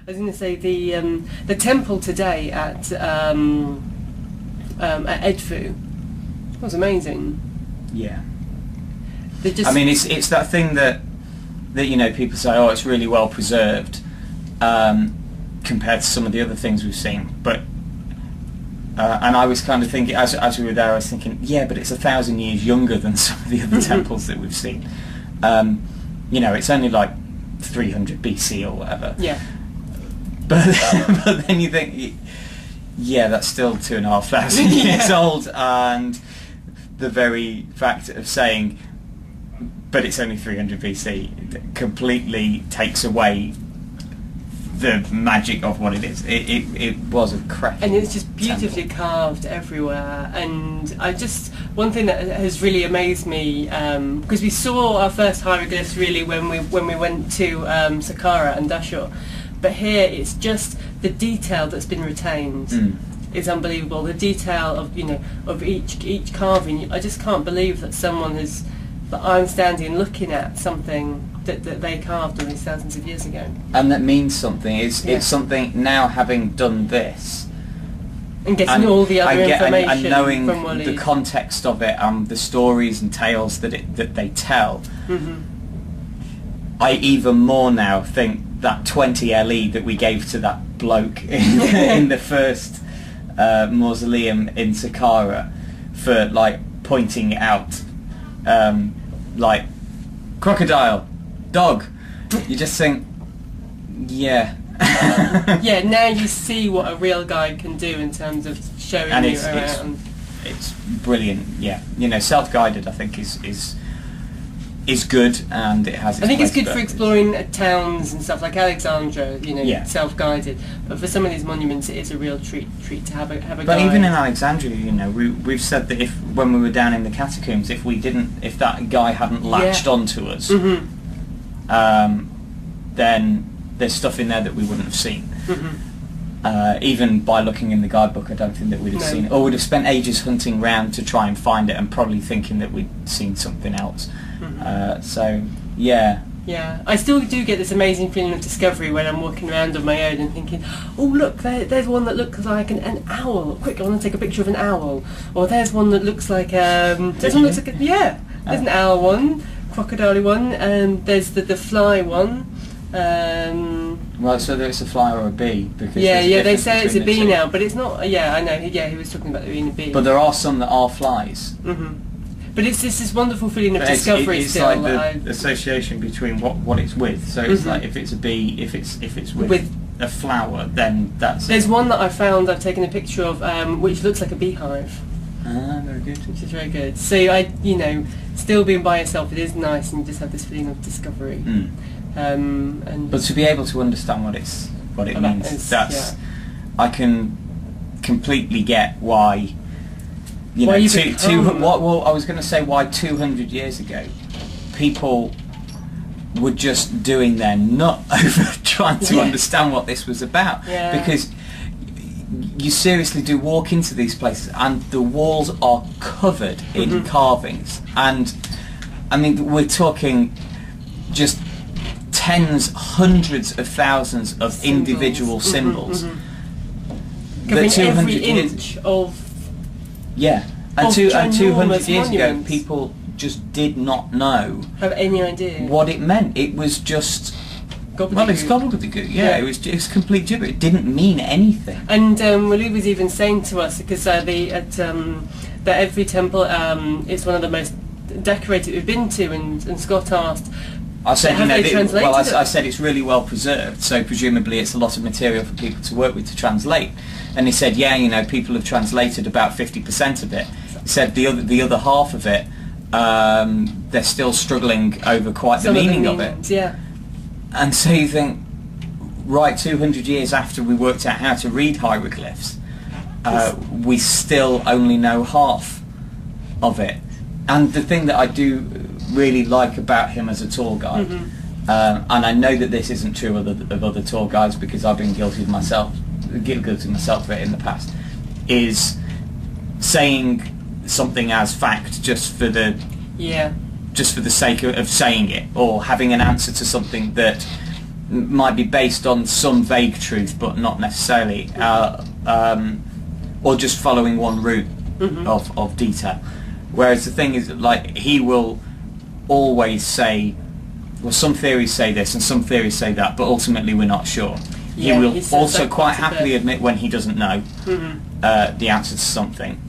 I was going to say the temple today at Edfu was amazing. Yeah. I mean, it's that thing that people say, oh, it's really well preserved compared to some of the other things we've seen, but and I was kind of thinking as we were there, I was thinking, yeah, but it's 1,000 years younger than some of the other temples that we've seen. It's only like 300 BC or whatever. Yeah. But then you think, yeah, that's still 2,500 years old, and the very fact of saying, but it's only 300 BC, completely takes away the magic of what it is. It was a cracking and it's just beautifully temple. carved everywhere. And one thing that has really amazed me, because we saw our first hieroglyphs really when we went to Saqqara and Dashur, but here it's just the detail that's been retained. Is unbelievable. The detail of each carving. I just can't believe that that I'm standing looking at something that they carved all these thousands of years ago. And that means something. It's something now, having done this and getting all the other information and knowing from Waleed. the context of it and the stories and tales that they tell. I even more now think that 20 LE that we gave to that bloke in the first mausoleum in Saqqara for like pointing out like crocodile, dog, you just think, yeah. Yeah, now you see what a real guide can do in terms of showing and you around. It's brilliant. Yeah, self-guided I think is good, and it has its I think it's place, good for exploring towns and stuff like Alexandra, self-guided. But for some of these monuments, it is a real treat to have a guide. But even in Alexandria, we've said that when we were down in the catacombs, if that guy hadn't latched onto us, then there's stuff in there that we wouldn't have seen. Even by looking in the guidebook, I don't think that we'd have seen it, or would have spent ages hunting round to try and find it, and probably thinking that we'd seen something else. So yeah, I still do get this amazing feeling of discovery when I'm walking around on my own and thinking, oh look, there's one that looks like an owl. Quick, I want to take a picture of an owl. Or there's one that looks like there's an owl one, crocodile one, and there's the fly one. Well, so there's a fly or a bee, because they say it's a bee now, but it's not. Yeah, I know. Yeah, he was talking about there being a bee. But there are some that are flies. But it's this wonderful feeling of discovery. It's still, like the association between what it's with. So it's like if it's a bee, if it's with a flower, then that's. There's one that I found. I've taken a picture of, which looks like a beehive. Ah, very good. Which is very good. So still being by yourself, it is nice, and you just have this feeling of discovery. But to be able to understand what it means, I can completely get why. Well, I was going to say why 200 years ago people were just doing their nut over trying to understand what this was about, because you seriously do walk into these places and the walls are covered in carvings, and I mean we're talking just tens, hundreds of thousands of individual symbols. Covering every inch of. Yeah, and 200 years ago, people just did not know. Have any idea what it meant. It was just. Well, it's gobbledygook. Yeah, it was complete gibber. It didn't mean anything. And Waleed was even saying to us, because that every temple, it's one of the most decorated we've been to, and Scott asked. I said, I said it's really well preserved, so presumably it's a lot of material for people to work with to translate. And he said, people have translated about 50% of it. He said the other half of it, they're still struggling over quite the meaning of it. Yeah. And so you think, right, 200 years after we worked out how to read hieroglyphs, we still only know half of it. And the thing that I do really like about him as a tour guide, and I know that this isn't true of other tour guides, because I've been guilty of myself of it in the past, is saying something as fact just for the sake of saying it, or having an answer to something that might be based on some vague truth, but not necessarily, or just following one route of detail. Whereas the thing is, like, he will always say, well, some theories say this and some theories say that, but ultimately we're not sure. He will also quite happily admit when he doesn't know the answer to something.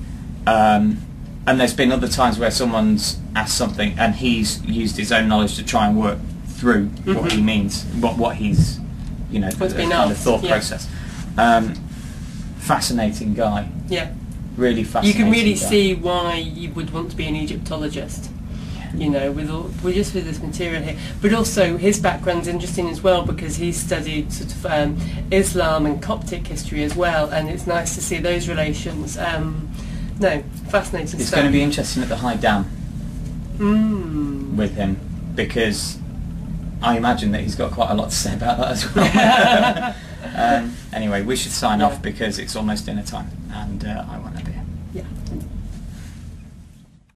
And there's been other times where someone's asked something and he's used his own knowledge to try and work through what he means, what he's, you know, the kind of thought process. Fascinating guy. Yeah. Really fascinating. You can really guy. see why you would want to be an Egyptologist. You know, with this material here, but also his background's interesting as well because he's studied sort of Islam and Coptic history as well, and it's nice to see those relations. No, fascinating stuff. It's going to be interesting at the High Dam with him, because I imagine that he's got quite a lot to say about that as well. Anyway, we should sign off because it's almost dinner time, and I want to be.